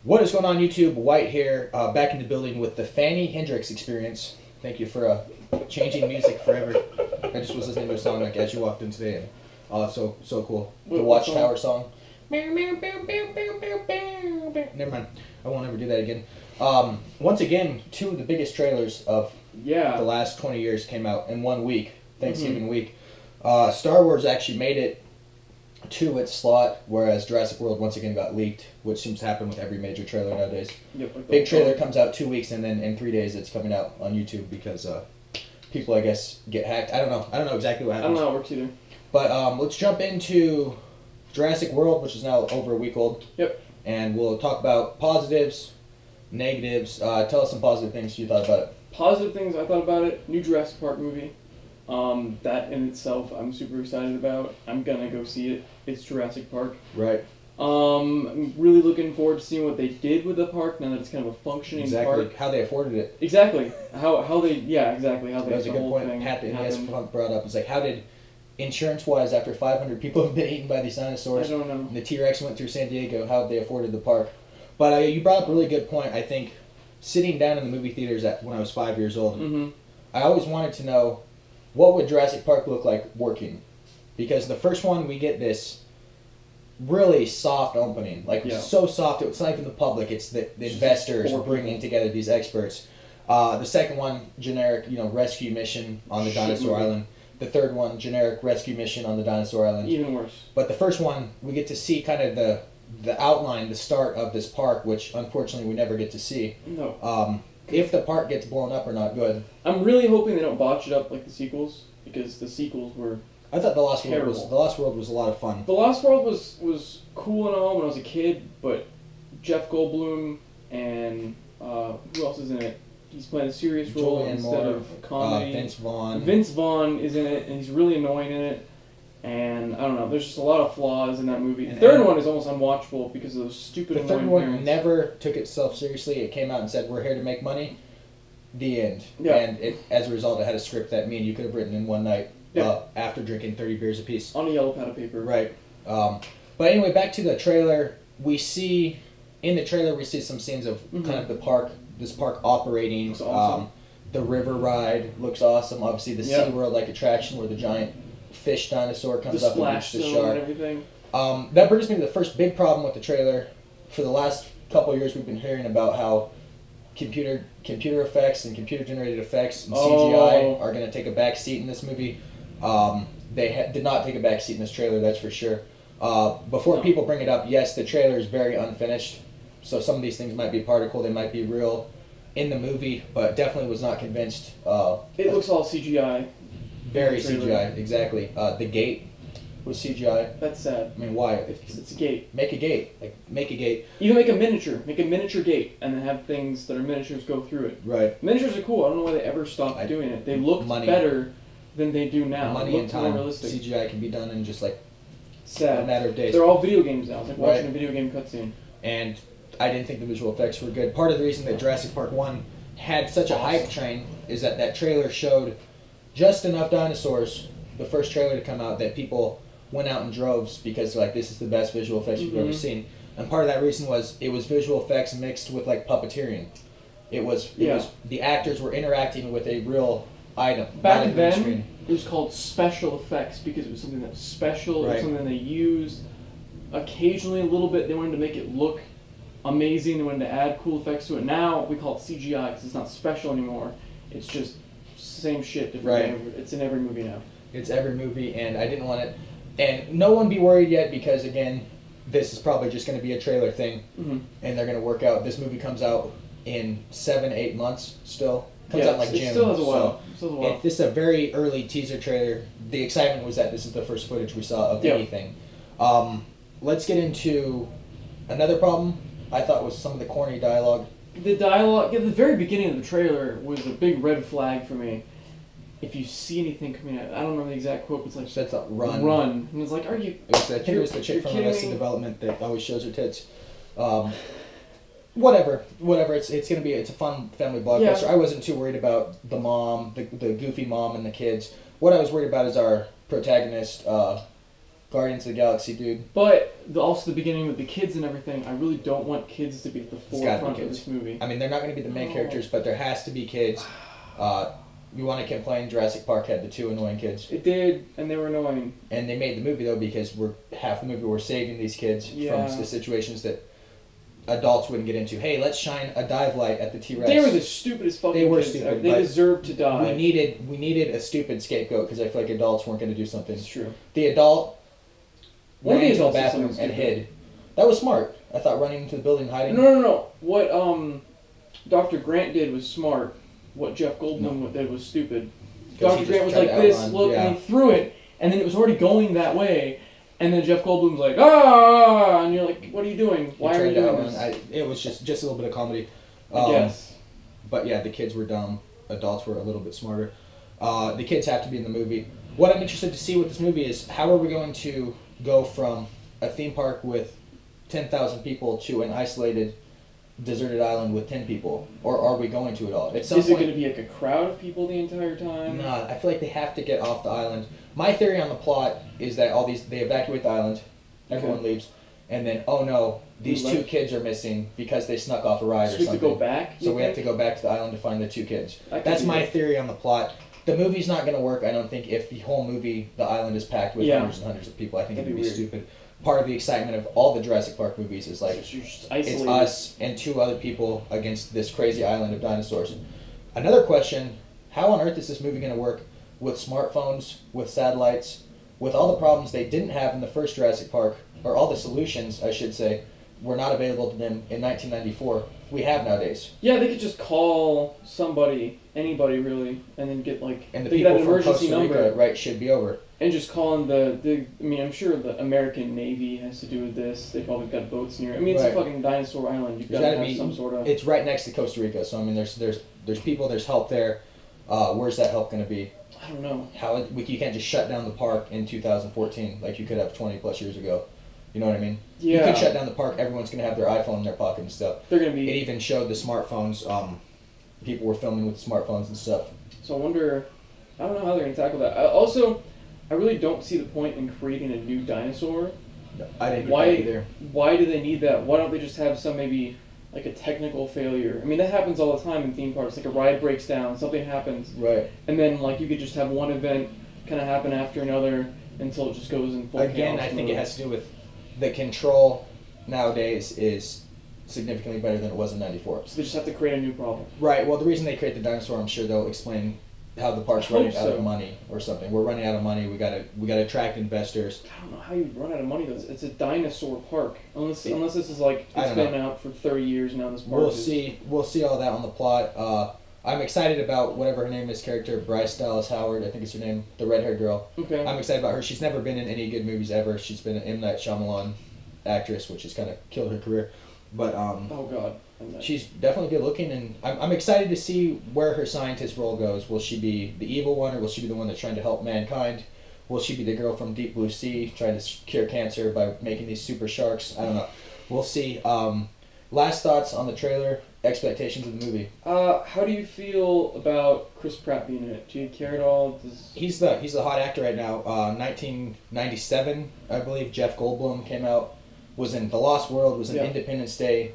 What is going on, YouTube? White here, back in the building with the Fanny Hendrix Experience. Thank you for changing music forever. I just was listening to a song like as you walked in today, and so cool. The Watchtower song. Never mind. I won't ever do that again. Once again, two of the biggest trailers of the last 20 years came out in 1 week, Thanksgiving week. Star Wars actually made it to its slot, whereas Jurassic World once again got leaked, which seems to happen with every major trailer nowadays. Yep, big trailer comes out 2 weeks, and then in 3 days it's coming out on YouTube because people, I guess, get hacked. I don't know exactly what happens. I don't know how it works either. But let's jump into Jurassic World, which is now over a week old. Yep. And we'll talk about positives, negatives. Tell us some positive things you thought about it. Positive things I thought about it. New Jurassic Park movie. That in itself I'm super excited about. I'm gonna go see it. It's Jurassic Park. Right. I'm really looking forward to seeing what they did with the park now that it's kind of a functioning park. How they afforded it. Exactly. How they exactly how they. That was a good point. Pat the NES brought up. It's like, how did insurance-wise, after 500 people have been eaten by these dinosaurs, I don't know. And the T-Rex went through San Diego, how they afforded the park? But you brought up a really good point. I think sitting down in the movie theaters when I was 5 years old, I always wanted to know, what would Jurassic Park look like working? Because the first one, we get this really soft opening. So soft, it's not even the public, it's the investors bringing together these experts. The second one, generic, rescue mission on the dinosaur island. The third one, generic rescue mission on the dinosaur island. Even worse. But the first one, we get to see kind of the outline, the start of this park, which unfortunately we never get to see. No. If the park gets blown up or not, good. I'm really hoping they don't botch it up like the sequels, because the sequels were I thought The Lost World was a lot of fun. The Lost World was cool and all when I was a kid, but Jeff Goldblum and who else is in it? He's playing a serious role instead of comedy. Vince Vaughn. Vince Vaughn is in it, and he's really annoying in it. And I don't know, there's just a lot of flaws in that movie. The third one is almost unwatchable because of those stupid annoying parents. The third one parents. never took itself seriously. It came out and said, "We're here to make money." The end. Yeah. And as a result, it had a script that me and you could have written in one night after drinking 30 beers apiece. On a yellow pad of paper. Right. But anyway, back to the trailer. In the trailer, we see some scenes of kind of the park, this park operating. Looks awesome. The river ride looks awesome. Obviously, the SeaWorld attraction where the giant fish dinosaur comes up and eats the shark. And everything. That brings me to the first big problem with the trailer. For the last couple of years, we've been hearing about how computer effects and computer generated effects and CGI are going to take a back seat in this movie. They did not take a back seat in this trailer, that's for sure. Before people bring it up, yes, the trailer is very unfinished, so some of these things might be particle, they might be real in the movie, but definitely was not convinced. It looks all CGI. Very CGI, exactly. The gate was CGI. That's sad. I mean, why? It's a gate. Make a gate. Make a gate. Even make a miniature gate, and then have things that are miniatures go through it. Right. Miniatures are cool. I don't know why they ever stopped doing it. They look better than they do now. Money and time. More realistic. CGI can be done in just sad. a matter of days. They're all video games now. It's like watching a video game cutscene. And I didn't think the visual effects were good. Part of the reason that Jurassic Park 1 had such a hype train is that trailer showed just enough dinosaurs, the first trailer to come out, that people went out in droves because this is the best visual effects you've ever seen. And part of that reason was it was visual effects mixed with puppeteering. It was the actors were interacting with a real item. Back then, it was called special effects because it was something that was special. It was something they used occasionally a little bit. They wanted to make it look amazing. They wanted to add cool effects to it. Now we call it CGI because it's not special anymore. It's just same shit, different. It's in every movie now. It's every movie, and I didn't want it. And no one be worried yet because, again, this is probably just going to be a trailer thing, and they're going to work out. This movie comes out in 7-8 months still. Comes out in June. It still has a while. This is a very early teaser trailer. The excitement was that this is the first footage we saw of anything. Let's get into another problem I thought was some of the corny dialogue. The dialogue at the very beginning of the trailer was a big red flag for me. If you see anything coming out, I don't remember the exact quote, but it's that's run. Run. And it's like, are you... I think it was the chick from Arrested Development that always shows her tits. Whatever. It's a fun family blockbuster. I wasn't too worried about the mom, the goofy mom and the kids. What I was worried about is our protagonist, Guardians of the Galaxy dude. But also the beginning with the kids and everything. I really don't want kids to be at the forefront of this movie. I mean, they're not going to be the main characters, but there has to be kids. You want to complain? Jurassic Park had the 2 annoying kids. It did, and they were annoying. And they made the movie though because half the movie we're saving these kids from the situations that adults wouldn't get into. Hey, let's shine a dive light at the T-Rex. They were the stupidest fucking They were kids. stupid. They deserved to die. We needed a stupid scapegoat because I feel like adults weren't going to do something. It's true. The adult went into the bathroom and stupid. hid. That was smart. I thought running into the building and hiding. No. What Dr. Grant did was smart. What Jeff Goldblum did was stupid. Dr. Grant was like this, look, and he threw it, and then it was already going that way, and then Jeff Goldblum's like, ah, and you're like, what are you doing? Why are you doing this? It was just a little bit of comedy. I guess. But yeah, the kids were dumb. Adults were a little bit smarter. The kids have to be in the movie. What I'm interested to see with this movie is how are we going to go from a theme park with 10,000 people to an isolated deserted island with 10 people, or are we going to at all? Is it going to be like a crowd of people the entire time? No, I feel like they have to get off the island. My theory on the plot is that they evacuate the island, everyone leaves, and then, oh no, these 2 kids are missing because they snuck off a ride or something. So we have to go back? So we have to go back to the island to find the 2 kids. That's my theory on the plot. The movie's not going to work, I don't think, if the whole movie, the island is packed with hundreds and hundreds of people. I think it would be stupid. Part of the excitement of all the Jurassic Park movies is like, it's us and 2 other people against this crazy island of dinosaurs. Another question, how on earth is this movie going to work with smartphones, with satellites, with all the problems they didn't have in the first Jurassic Park, or all the solutions, I should say, were not available to them in 1994, we have nowadays. Yeah, they could just call somebody, anybody really, and then get like, and the people from Costa Rica, right, should be over. And just calling I mean, I'm sure the American Navy has to do with this. They probably got boats near. I mean, it's a fucking dinosaur island. You've got to have some sort of. It's right next to Costa Rica, so I mean, there's people, there's help there. Where's that help going to be? I don't know. You can't just shut down the park in 2014 like you could have 20 plus years ago. You know what I mean? Yeah. You could shut down the park. Everyone's going to have their iPhone in their pocket and stuff. They're going to be. It even showed the smartphones. People were filming with the smartphones and stuff. So I wonder. I don't know how they're going to tackle that. I really don't see the point in creating a new dinosaur. No, I didn't get that either. Why do they need that? Why don't they just have some maybe like a technical failure? I mean, that happens all the time in theme parks. Like a ride breaks down, something happens. Right. And then like you could just have one event kind of happen after another until it just goes in full chaos. Again, I think it has to do with the control nowadays is significantly better than it was in '94. So they just have to create a new problem. Right. Well, the reason they create the dinosaur, I'm sure they'll explain how the park's running out of money or something. We're running out of money. We gotta attract investors. I don't know how you run out of money though. It's a dinosaur park. Unless this is like it's been out for 30 years now. This park. We'll see all that on the plot. I'm excited about whatever her name is. Character Bryce Dallas Howard, I think it's her name. The red-haired girl. Okay. I'm excited about her. She's never been in any good movies ever. She's been an M. Night Shyamalan actress, which has kind of killed her career. But oh God. She's definitely good looking, and I'm excited to see where her scientist role goes. Will she be the evil one, or will she be the one that's trying to help mankind? Will she be the girl from Deep Blue Sea trying to cure cancer by making these super sharks? I don't know. We'll see. Last thoughts on the trailer, expectations of the movie. How do you feel about Chris Pratt being in it? Do you care at all? He's the hot actor right now. 1997, I believe, Jeff Goldblum came out, was in The Lost World, was in Independence Day.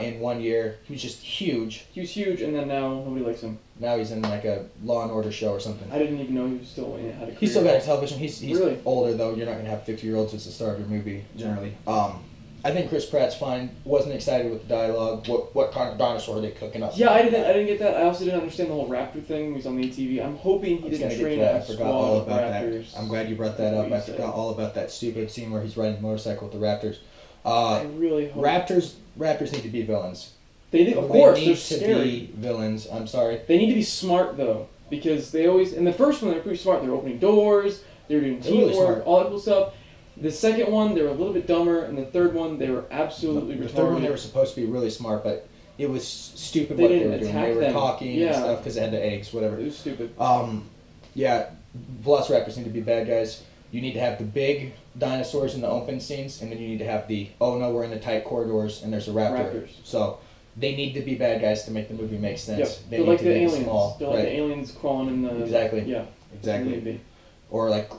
In 1 year, he was just huge. He was huge, and then now nobody likes him. Now he's in like a Law and Order show or something. I didn't even know he was still in it. Had a career. He's still got a television. He's really older though. You're not gonna have 50-year-olds as the star of your movie generally. I think Chris Pratt's fine. Wasn't excited with the dialogue. What kind of dinosaur are they cooking up? Yeah, I didn't get that. I also didn't understand the whole raptor thing. He was on the ATV. I'm hoping he didn't train a squad of raptors. I'm glad you brought that up. I forgot all about that stupid scene where he's riding a motorcycle with the raptors. I really hope Raptors need to be villains. They do, of course. They're scary. They need to be villains. I'm sorry. They need to be smart though, because they always in the first one they were pretty smart. They were opening doors. They were doing teamwork, all that cool stuff. The second one they were a little bit dumber, and the third one they were absolutely retarded. The third one they were supposed to be really smart, but it was stupid what they were doing. They were talking and stuff because they had the eggs, whatever. It was stupid. Yeah, Velociraptors need to be bad guys. You need to have the big dinosaurs in the open scenes, and then you need to have the, oh no, we're in the tight corridors and there's a raptor. So they need to be bad guys to make the movie make sense. Yep. They They're need like to the be aliens. small. They're like the aliens crawling in the... Exactly. Yeah. Exactly. Or like,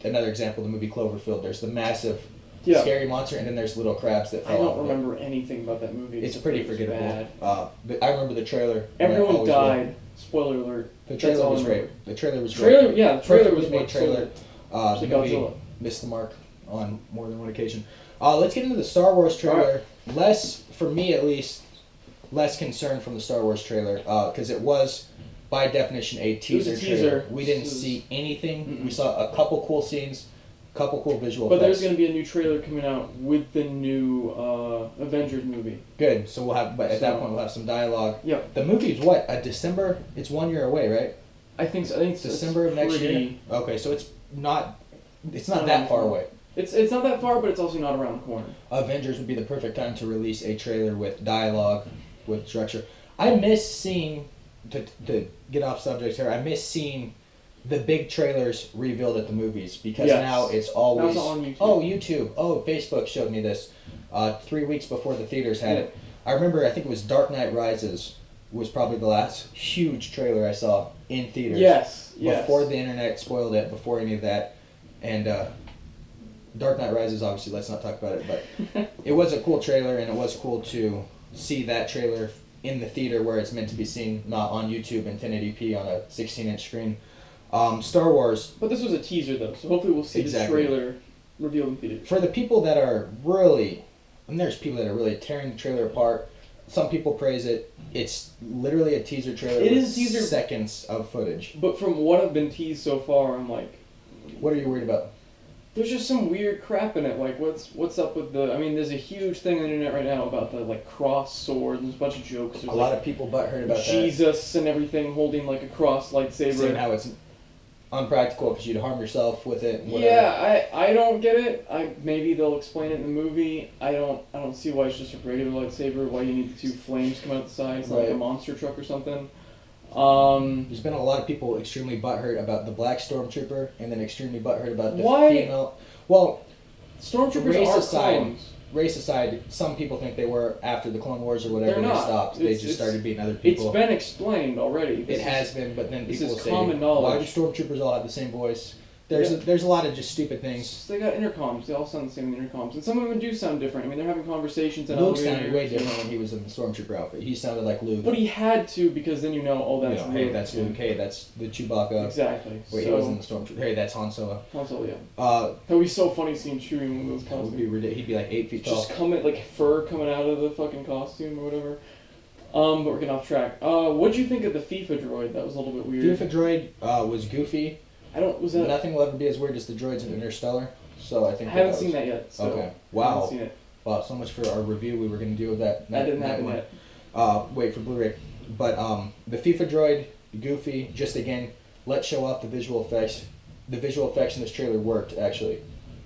another example, the movie Cloverfield, there's the massive scary monster, and then there's little crabs that fall. I don't remember anything about that movie. It's pretty forgettable. But I remember the trailer. Everyone died. Spoiler alert. The trailer was great. The trailer was great. Yeah, the trailer was made trailer. The movie missed the mark on more than one occasion. Let's get into the Star Wars trailer. Right. Less, for me at least, less concern from the Star Wars trailer because it was, by definition, a teaser trailer. We didn't see anything. Mm-mm. We saw a couple cool scenes, a couple cool visual effects. But there's going to be a new trailer coming out with the new Avengers movie. Good. So we'll have, but at that point we'll have some dialogue. Yep. The movie's what? December? It's 1 year away, right? I think so. I think it's December of next year. Okay, so it's not that far away. It's not that far, but it's also not around the corner. Avengers would be the perfect time to release a trailer with dialogue, with structure. I miss seeing, to get off subject here, I miss seeing the big trailers revealed at the movies because now it's always on YouTube. YouTube. Oh, Facebook showed me this 3 weeks before the theaters had it. I remember, I think it was Dark Knight Rises was probably the last huge trailer I saw in theaters. Yes. Before the internet spoiled it, before any of that. And Dark Knight Rises, obviously, let's not talk about it, but it was a cool trailer, and it was cool to see that trailer in the theater where it's meant to be seen, not on YouTube in 1080p on a 16-inch screen. Star Wars. But this was a teaser, though, so hopefully we'll see the trailer revealed in theaters. For the people that are really, and there's people that are really tearing the trailer apart, some people praise it. It's literally a teaser trailer with seconds of footage. But from what I've been teased so far, I'm like... What are you worried about? There's just some weird crap in it. Like, what's up with the... I mean, there's a huge thing on the internet right now about the, like, cross sword. There's a bunch of jokes. There's, a lot of people butthurt about Jesus and everything holding, like, a cross lightsaber. Saying how it's unpractical because you'd harm yourself with it and whatever. Yeah, I don't get it. Maybe they'll explain it in the movie. I don't see why it's just a regular lightsaber, why you need the two flames come out the sides, like a monster truck or something. There's been a lot of people extremely butthurt about the black stormtrooper, and then extremely butthurt about the female. Well, stormtroopers are clones. Race aside, some people think they were after the Clone Wars or whatever. They stopped. They just started being other people. It's been explained already. It has been, but then people say, common knowledge. Why do stormtroopers all have the same voice? There's a lot of just stupid things. They got intercoms. They all sound the same in intercoms. And some of them do sound different. I mean, they're having conversations. And Luke sounded way different when he was in the stormtrooper outfit. He sounded like Luke. But he had to, because then that's Luke. Hey, that's Luke. Hey, that's the Chewbacca. Exactly. Wait, he wasn't the stormtrooper. Hey, that's Han Solo. Han Solo, yeah. That would be so funny seeing Chewie in those costumes. Would be ridiculous. He'd be like 8 feet tall. Just like fur coming out of the fucking costume or whatever. But we're getting off track. What'd you think of the FIFA droid? That was a little bit weird. FIFA droid was goofy. Nothing will ever be as weird as the droids in Interstellar. So I think I haven't seen that yet. So okay. Wow. I haven't seen it. Wow. So much for our review. We were going to do with that. That didn't happen yet. Wait for Blu-ray. But the FIFA droid, goofy. Just again, let's show off the visual effects. The visual effects in this trailer worked actually.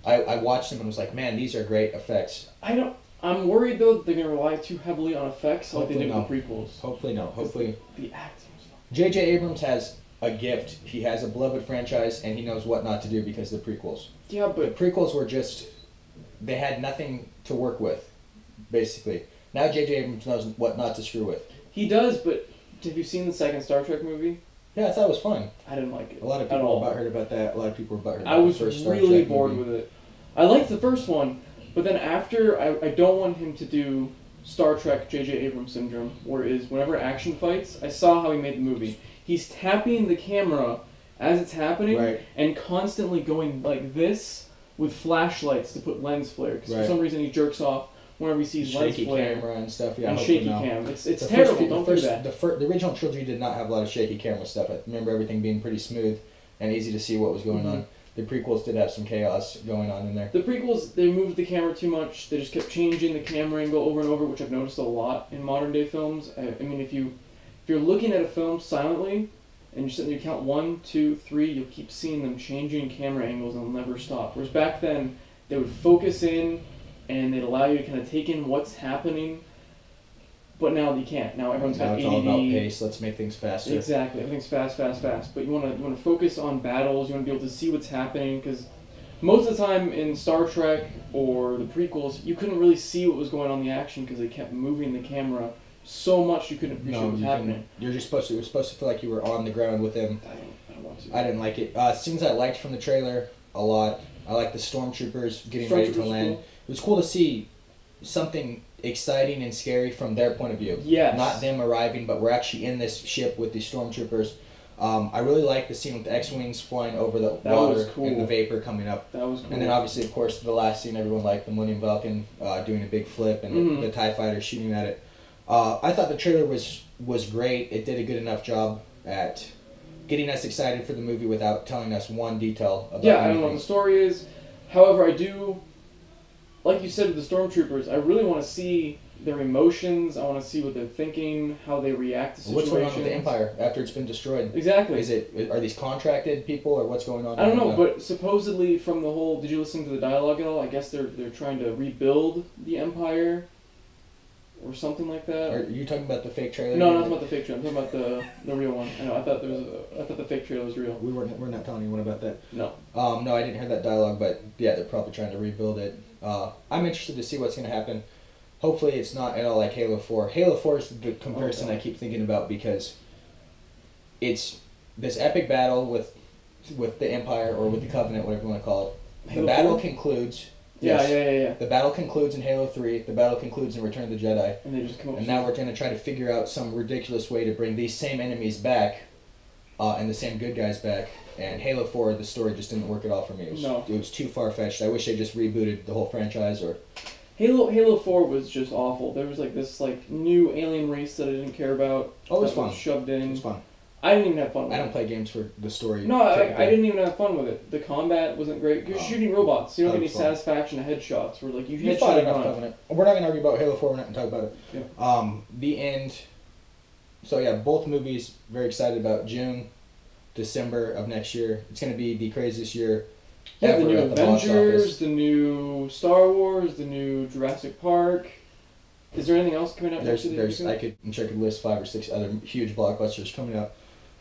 I watched them and was like, man, these are great effects. I'm worried though that they're going to rely too heavily on effects like they did with the prequels. Hopefully no. Hopefully the acting was fun. J.J. Abrams has a gift. He has a beloved franchise, and he knows what not to do because of the prequels. Yeah, but the prequels were just, they had nothing to work with, basically. Now J.J. Abrams knows what not to screw with. He does, but have you seen the second Star Trek movie? Yeah, I thought it was fun. I didn't like it. A lot of people were butthurt about that. A lot of people were butthurt about I was the first Star really Trek bored movie. with it. I liked the first one, but then after, I don't want him to do Star Trek J.J. Abrams syndrome, whereas whenever action fights, I saw how he made the movie. He's tapping the camera as it's happening and constantly going like this with flashlights to put lens flare, because for some reason he jerks off whenever he sees lens flare. Shaky camera and stuff. Yeah, and shaky cam. It's terrible. Don't do that. The original trilogy did not have a lot of shaky camera stuff. I remember everything being pretty smooth and easy to see what was going on. The prequels did have some chaos going on in there. The prequels, they moved the camera too much. They just kept changing the camera angle over and over, which I've noticed a lot in modern day films. I mean, if you're looking at a film silently and you're sitting there, you count 1, 2, 3, you'll keep seeing them changing camera angles and they'll never stop. Whereas back then, they would focus in and they'd allow you to kind of take in what's happening. But now you can't. Now everyone's got ADD. It's all about pace. Let's make things faster. Exactly. Everything's fast. But you want to focus on battles. You want to be able to see what's happening, because most of the time in Star Trek or the prequels, you couldn't really see what was going on in the action because they kept moving the camera so much you couldn't appreciate what's happening. You're supposed to feel like you were on the ground with him. I don't want to. I didn't like it. Scenes I liked from the trailer a lot. I like the stormtroopers getting ready to land. Cool. It was cool to see something exciting and scary from their point of view. Yes. Not them arriving, but we're actually in this ship with these stormtroopers. I really like the scene with the X-Wings flying over the water and the vapor coming up. That was cool. And then obviously, of course, the last scene everyone liked, the Millennium Falcon doing a big flip and the TIE fighter shooting at it. I thought the trailer was great. It did a good enough job at getting us excited for the movie without telling us one detail about anything. I don't know what the story is. However, I do, like you said with the stormtroopers, I really want to see their emotions. I want to see what they're thinking, how they react to situations. What's going on with the Empire after it's been destroyed? Exactly. Are these contracted people, or what's going on? I don't know, but supposedly from the whole, did you listen to the dialogue at all? I guess they're trying to rebuild the Empire, or something like that. Are you talking about the fake trailer? No, not about the fake trailer. I'm talking about the real one. I know. I thought the fake trailer was real. We're not telling anyone about that. No. No, I didn't hear that dialogue, but yeah, they're probably trying to rebuild it. I'm interested to see what's going to happen. Hopefully, it's not at all like Halo 4. Halo 4 is the comparison I keep thinking about because it's this epic battle with the Empire or with the Covenant, whatever you want to call it. Halo the battle 4? concludes. Yes. Yeah. The battle concludes in Halo 3. The battle concludes in Return of the Jedi. And they just come up. And now we're going to try to figure out some ridiculous way to bring these same enemies back, and the same good guys back. And Halo 4, the story just didn't work at all for me. It was too far fetched. I wish they just rebooted the whole franchise or. Halo 4 was just awful. There was this new alien race that I didn't care about. Oh, it was fun. Shoved in. It was fun. I didn't even have fun with it. I don't play games for the story. No, I didn't even have fun with it. The combat wasn't great. You're shooting robots. You don't get any satisfaction of headshots. Where you headshot enough Covenant. We're not going to argue about Halo 4. We're not going to talk about it. Yeah. The end. So yeah, both movies. Very excited about June, December of next year. It's going to be the craziest year. Yeah, the new Avengers, the new Star Wars, the new Jurassic Park. Is there anything else coming out next year? I could list 5 or 6 other huge blockbusters coming out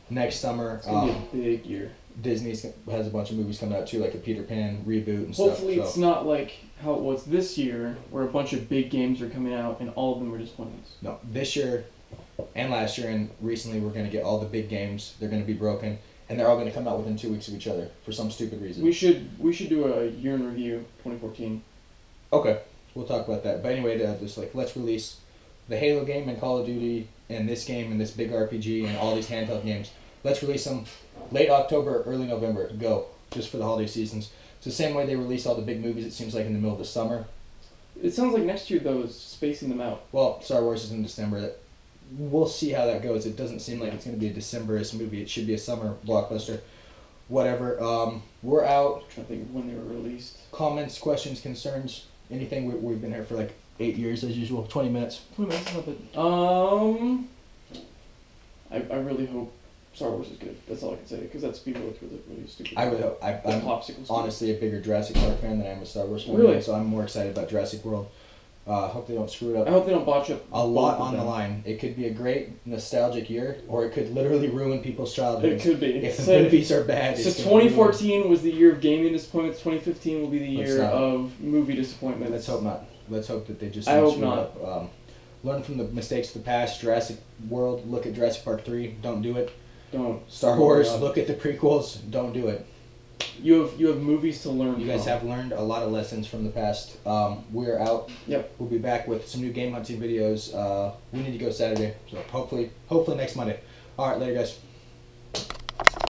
next summer. It's gonna be a big year. Disney has a bunch of movies coming out too, like a Peter Pan reboot and Hopefully stuff. It's not like how it was this year, where a bunch of big games are coming out and all of them were disappointments. No, this year and last year and recently we're going to get all the big games. They're going to be broken. And they're all going to come out within 2 weeks of each other for some stupid reason. We should do a year in review 2014. Okay, we'll talk about that. But anyway, let's release the Halo game and Call of Duty and this game and this big RPG and all these handheld games. Let's release them late October, early November. Go, just for the holiday seasons. It's the same way they release all the big movies. It seems like in the middle of the summer. It sounds like next year though is spacing them out. Well, Star Wars is in December. We'll see how that goes. It doesn't seem like it's going to be a December-ish movie. It should be a summer blockbuster. Whatever. We're out. I'm trying to think of when they were released. Comments, questions, concerns, anything. We've been here for 8 years as usual. 20 minutes. 20 minutes is not bad. I really hope Star Wars is good. That's all I can say, because that's people with really stupid. I really hope. I'm honestly a bigger Jurassic Park fan than I am a Star Wars fan. Really? So I'm more excited about Jurassic World. Hope they don't screw it up. I hope they don't botch up. A lot on the line. It could be a great nostalgic year, or it could literally ruin people's childhood. It could be. If the movies are bad. So 2014 was the year of gaming disappointments. 2015 will be the year of movie disappointments. Let's hope not. Let's hope that they just. I hope not. Learn from the mistakes of the past. Jurassic World. Look at Jurassic Park 3. Don't do it. Don't. Star Wars. Look at the prequels. Don't do it. You have movies to learn. You guys have learned a lot of lessons from the past. We're out. Yep. We'll be back with some new game hunting videos. We need to go Saturday, so hopefully next Monday. All right, later, guys.